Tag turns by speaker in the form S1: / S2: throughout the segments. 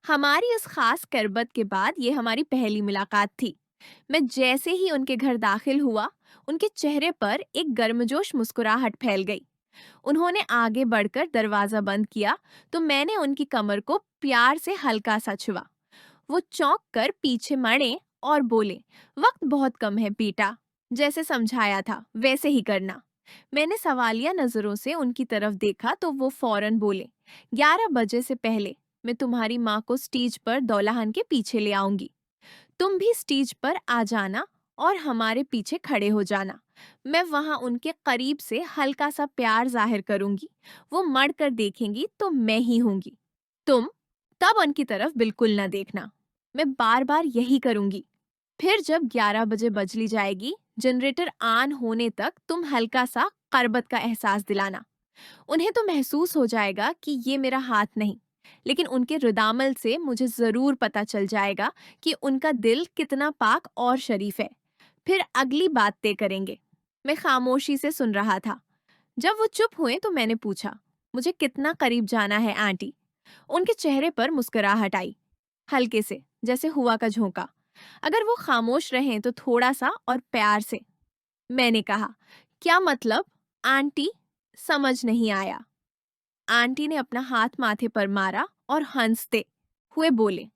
S1: हमारी उस खास करबत के बाद ये हमारी पहली मुलाकात थी। मैं जैसे ही उनके घर दाखिल हुआ, उनके चेहरे पर एक गर्मजोश मुस्कुराहट फैल गई। उन्होंने आगे बढ़कर दरवाजा बंद किया, तो मैंने उनकी कमर को प्यार से हल्का सा छुआ। वो चौंक कर पीछे मड़े और बोले, वक्त बहुत कम है बेटा। जैसे समझाया था वैसे ही करना। मैंने सवालिया नजरों से उनकी तरफ देखा तो वो फौरन बोले, 11 बजे से पहले मैं तुम्हारी माँ को स्टेज पर दौल्हन के पीछे ले आऊंगी। तुम भी स्टेज पर आ जाना और हमारे पीछे खड़े हो जाना। मैं वहां उनके करीब से हल्का सा प्यार जाहिर करूंगी। वो मड़ कर देखेंगी तो मैं ही होंगी। तुम तब उनकी तरफ बिल्कुल न देखना। मैं बार बार यही करूंगी। फिर जब 11 बजे बजली जाएगी, जनरेटर ऑन होने तक तुम हल्का सा करबत का एहसास दिलाना। उन्हें तो महसूस हो जाएगा कि ये मेरा हाथ नहीं, लेकिन उनके रुदामल से मुझे जरूर पता चल जाएगा कि उनका दिल कितना पाक और शरीफ है। फिर अगली बात तय करेंगे। मैं खामोशी से सुन रहा था। जब वो चुप हुए तो मैंने पूछा, मुझे कितना करीब जाना है आंटी? उनके चेहरे पर मुस्कुराहट आई, हल्के से, जैसे हुआ का झोंका। अगर वो खामोश रहें तो थोड़ा सा और प्यार से। मैंने कहा, क्या मतलब आंटी? समझ नहीं आया। आंटी ने अपना हाथ माथे पर मारा और हंसते हुए बोले,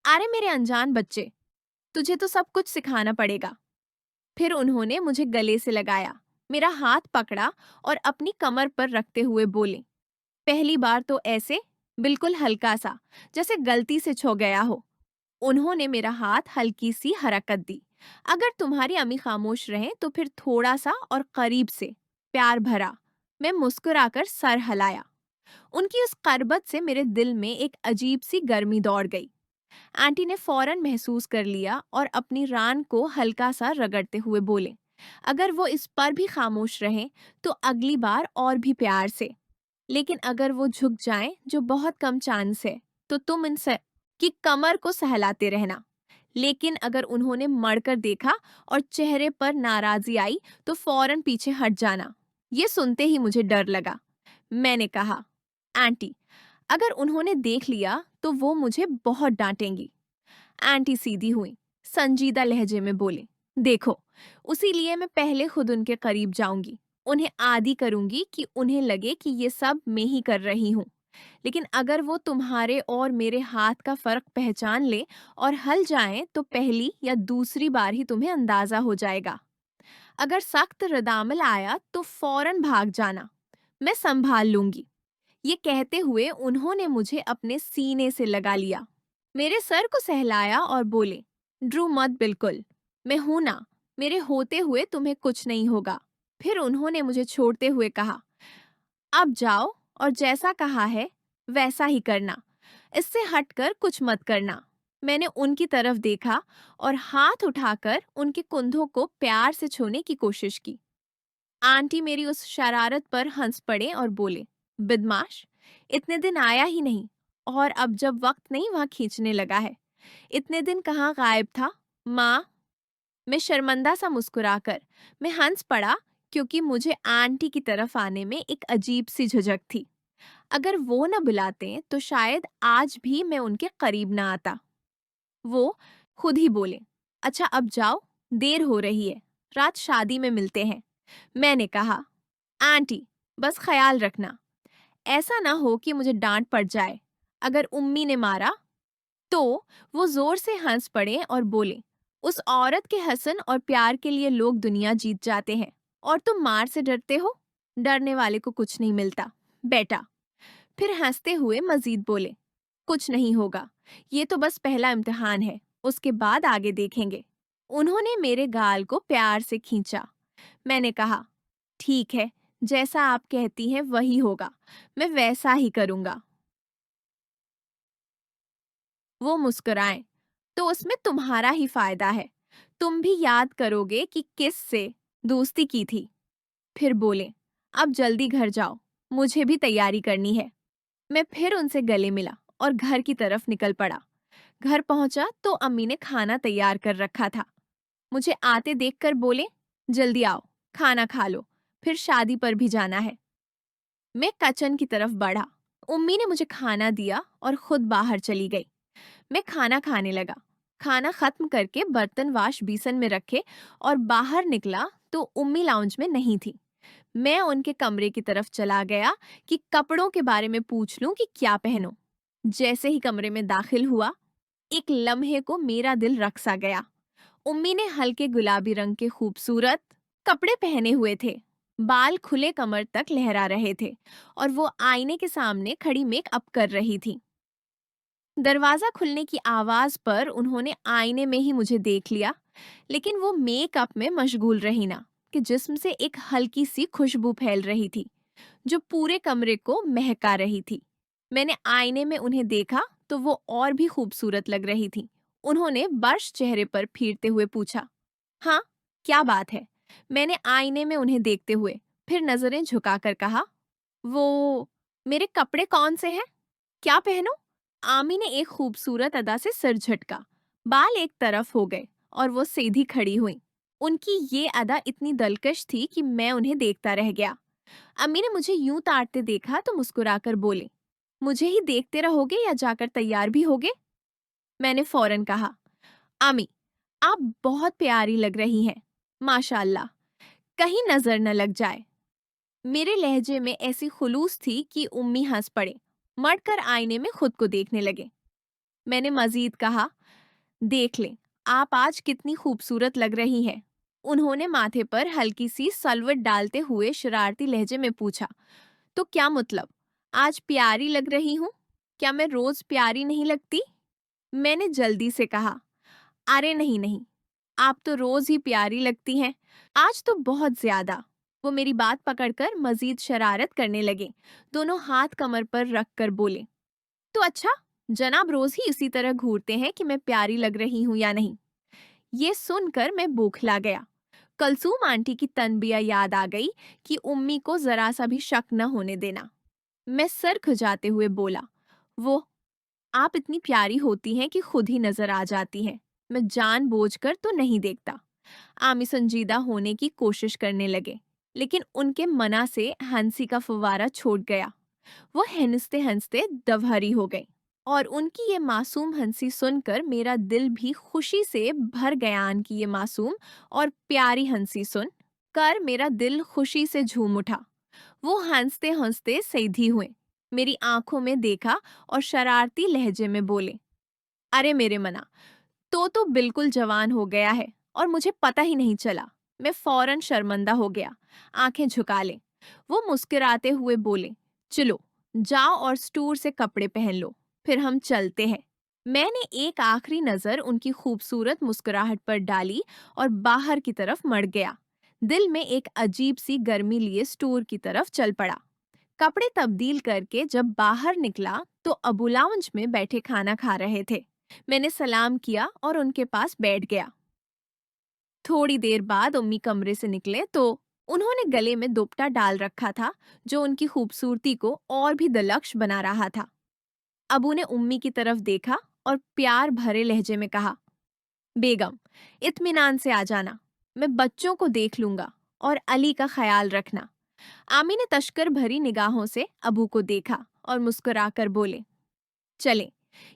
S1: अरे मेरे अनजान बच्चे, तुझे तो सब कुछ सिखाना पड़ेगा। फिर उन्होंने मुझे गले से लगाया, मेरा हाथ पकड़ा और अपनी कमर पर रखते हुए बोले, पहली बार तो ऐसे, बिल्कुल हल्का सा, जैसे गलती से छू गया हो। उन्होंने मेरा हाथ हल्की सी हरकत दी। अगर तुम्हारी अम्मी खामोश रहें तो फिर थोड़ा सा और करीब से, प्यार भरा। मैं मुस्कुराकर सर हिलाया। उनकी उस करबत से मेरे दिल में एक अजीब सी गर्मी दौड़ गई। आंटी ने फौरन महसूस कर लिया और अपनी रान को हल्का सा रगड़ते हुए बोले, अगर वो इस पर भी खामोश रहें तो अगली बार और भी प्यार से। लेकिन अगर वो झुक जाएं, जो बहुत कम चांस है, तो तुम इनसे की कमर को सहलाते रहना। लेकिन अगर उन्होंने मड़कर देखा और चेहरे पर नाराजी आई तो फौरन पीछे हट जाना। ये सुनते ही मुझे डर लगा। मैंने कहा, आंटी, अगर उन्होंने देख लिया तो वो मुझे बहुत डांटेंगी। आंटी सीधी हुई, संजीदा लहजे में बोले, देखो, उसी लिए मैं पहले खुद उनके करीब जाऊंगी। उन्हें आदी करूंगी कि उन्हें लगे कि ये सब मैं ही कर रही हूँ। लेकिन अगर वो तुम्हारे और मेरे हाथ का फर्क पहचान ले और हल जाएं तो पहली या दूसरी बार ही तुम्हें अंदाजा हो जाएगा। अगर सख्त रदामल आया तो फौरन भाग जाना, मैं संभाल लूंगी। ये कहते हुए उन्होंने मुझे अपने सीने से लगा लिया, मेरे सर को सहलाया और बोले, ड्रू मत बिल्कुल, मैं हूं ना, मेरे होते हुए तुम्हें कुछ नहीं होगा। फिर उन्होंने मुझे छोड़ते हुए कहा, अब जाओ और जैसा कहा है वैसा ही करना, इससे हटकर कुछ मत करना। मैंने उनकी तरफ देखा और हाथ उठाकर उनके कुंधों को प्यार से छूने की कोशिश की। आंटी मेरी उस शरारत पर हंस पड़े और बोले, बदमाश, इतने दिन आया ही नहीं, और अब जब वक्त नहीं वहां खींचने लगा है। इतने दिन कहाँ गायब था माँ? मैं शर्मंदा सा मुस्कुराकर मैं हंस पड़ा, क्योंकि मुझे आंटी की तरफ आने में एक अजीब सी झिझक थी। अगर वो न बुलाते तो शायद आज भी मैं उनके करीब ना आता। वो खुद ही बोले, अच्छा अब जाओ, देर हो रही है, रात शादी में मिलते हैं। मैंने कहा, आंटी, बस ख्याल रखना, ऐसा ना हो कि मुझे डांट पड़ जाए। अगर उम्मी ने मारा तो। वो जोर से हंस पड़े और बोले, उस औरत के हसन और प्यार के लिए लोग दुनिया जीत जाते हैं, और तुम मार से डरते हो? डरने वाले को कुछ नहीं मिलता बेटा। फिर हंसते हुए मजीद बोले, कुछ नहीं होगा, ये तो बस पहला इम्तिहान है, उसके बाद आगे देखेंगे। उन्होंने मेरे गाल को प्यार से खींचा। मैंने कहा, ठीक है, जैसा आप कहती हैं वही होगा, मैं वैसा ही करूंगा। वो मुस्कुराए, तो उसमें तुम्हारा ही फायदा है। तुम भी याद करोगे कि किस से दोस्ती की थी। फिर बोले, अब जल्दी घर जाओ, मुझे भी तैयारी करनी है। मैं फिर उनसे गले मिला और घर की तरफ निकल पड़ा। घर पहुंचा तो अम्मी ने खाना तैयार कर रखा था। मुझे आते देखकर बोले, जल्दी आओ, खाना खा लो, फिर शादी पर भी जाना है। मैं किचन की तरफ बढ़ा। उम्मी ने मुझे खाना दिया और खुद बाहर चली गई। मैं खाना खाने लगा। खाना खत्म करके बर्तन वाश बेसिन में रखे और बाहर निकला तो उम्मी लाउंज में नहीं थी। मैं उनके कमरे की तरफ चला गया कि कपड़ों के बारे में पूछ लूं कि क्या पहनूं। जैसे ही कमरे में दाखिल हुआ, एक लम्हे को मेरा दिल रक सा गया। उम्मी ने हल्के गुलाबी रंग के खूबसूरत कपड़े पहने हुए थे। बाल खुले कमर तक लहरा रहे थे और वो आईने के सामने खड़ी मेकअप कर रही थी। दरवाजा खुलने की आवाज पर उन्होंने आईने में ही मुझे देख लिया, लेकिन वो मेकअप में मशगूल रही ना कि जिस्म से एक हल्की सी खुशबू फैल रही थी जो पूरे कमरे को महका रही थी। मैंने आईने में उन्हें देखा तो वो और भी खूबसूरत लग रही थी। उन्होंने बर्श चेहरे पर फिरते हुए पूछा, हाँ, क्या बात है? मैंने आईने में उन्हें देखते हुए फिर नजरें झुकाकर कहा, वो मेरे कपड़े कौन से हैं? क्या पहनूं? आमी ने एक खूबसूरत अदा से सिर झटका। बाल एक तरफ हो गए और वो सीधी खड़ी हुई। उनकी ये अदा इतनी दिलकश थी कि मैं उन्हें देखता रह गया। अम्मी ने मुझे यूं ताड़ते देखा तो मुस्कुराकर बोले, मुझे ही देखते रहोगे या जाकर तैयार भी होगे? मैंने फौरन कहा, आमी, आप बहुत प्यारी लग रही हैं। माशाअल्लाह, कहीं नजर न लग जाए। मेरे लहजे में ऐसी खुलूस थी कि उम्मी हंस पड़े, मड़कर आईने में खुद को देखने लगे। मैंने मजीद कहा, देख लें, आप आज कितनी खूबसूरत लग रही हैं। उन्होंने माथे पर हल्की सी सलवट डालते हुए शरारती लहजे में पूछा, तो क्या मतलब? आज प्यारी लग रही हूँ? क्या मैं रोज प्यारी नहीं लगती? मैंने जल्दी से कहा, अरे नहीं नहीं, आप तो रोज ही प्यारी लगती हैं, आज तो बहुत ज्यादा। वो मेरी बात पकड़कर मजीद शरारत करने लगे। दोनों हाथ कमर पर रख कर बोले, तो अच्छा, जनाब रोज ही इसी तरह घूरते हैं कि मैं प्यारी लग रही हूँ या नहीं? ये सुनकर मैं बौखला गया। कलसूम आंटी की तनबिया याद आ गई कि उम्मी को जरा सा भी शक न होने देना। मैं सर खुजाते हुए बोला, वो आप इतनी प्यारी होती हैं कि खुद ही नजर आ जाती हैं। मैं जानबूझकर तो नहीं देखता। आमी संजीदा होने की कोशिश करने लगे, लेकिन उनके मना से हंसी का फव्वारा छूट गया। वो हंसते हंसते दवहरी हो गई और उनकी ये मासूम हंसी सुनकर मेरा दिल भी खुशी से भर गया। उनकी ये मासूम और प्यारी हंसी सुन कर मेरा दिल खुशी से झूम उठा। वो हंसते हंसते सीधी हुए, मेरी आंखों में देखा और शरारती लहजे में बोले, अरे मेरे मना, तो बिल्कुल जवान हो गया है और मुझे पता ही नहीं चला। मैं फौरन शर्मिंदा हो गया, आंखें झुका ले। वो मुस्कुराते हुए बोले, चलो, जाओ और स्टोर से कपड़े पहन लो, फिर हम चलते हैं। मैंने एक आखिरी नजर उनकी खूबसूरत मुस्कुराहट पर डाली और बाहर की तरफ मड़ गया। दिल में एक अजीब सी गर्मी लिए स्टोर की तरफ चल पड़ा। कपड़े तब्दील करके जब बाहर निकला तो अबू लाउंज में बैठे खाना खा रहे थे। मैंने सलाम किया और उनके पास बैठ गया। थोड़ी देर बाद उम्मी कमरे से निकले तो उन्होंने गले में दुपट्टा डाल रखा था जो उनकी खूबसूरती को और भी दिलकश बना रहा था। अबू ने उम्मी की तरफ देखा और प्यार भरे लहजे में कहा, बेगम, इत्मीनान से आ जाना, मैं बच्चों को देख लूंगा और अली का ख्याल रखना। आमी ने तश्कर भरी निगाहों से अबू को देखा और मुस्कुराकर बोले, चले,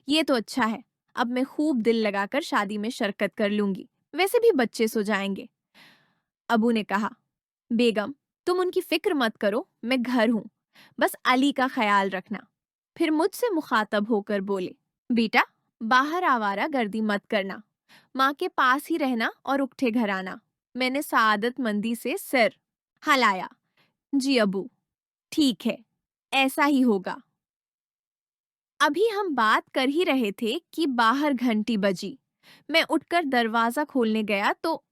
S1: ये तो अच्छा है। अब मैं खूब दिल लगाकर शादी में शिरकत कर लूंगी, वैसे भी बच्चे सो जाएंगे। अबू ने कहा, बेगम, तुम उनकी फिक्र मत करो, मैं घर हूं, बस अली का ख्याल रखना। फिर मुझसे मुखातब होकर बोले, बेटा, बाहर आवारा गर्दी मत करना, माँ के पास ही रहना और उठे घर आना। मैंने सादतमंदी से सिर हिलाया। जी अबू, ठीक है, ऐसा ही होगा। अभी हम बात कर ही रहे थे कि बाहर घंटी बजी। मैं उठकर दरवाजा खोलने गया तो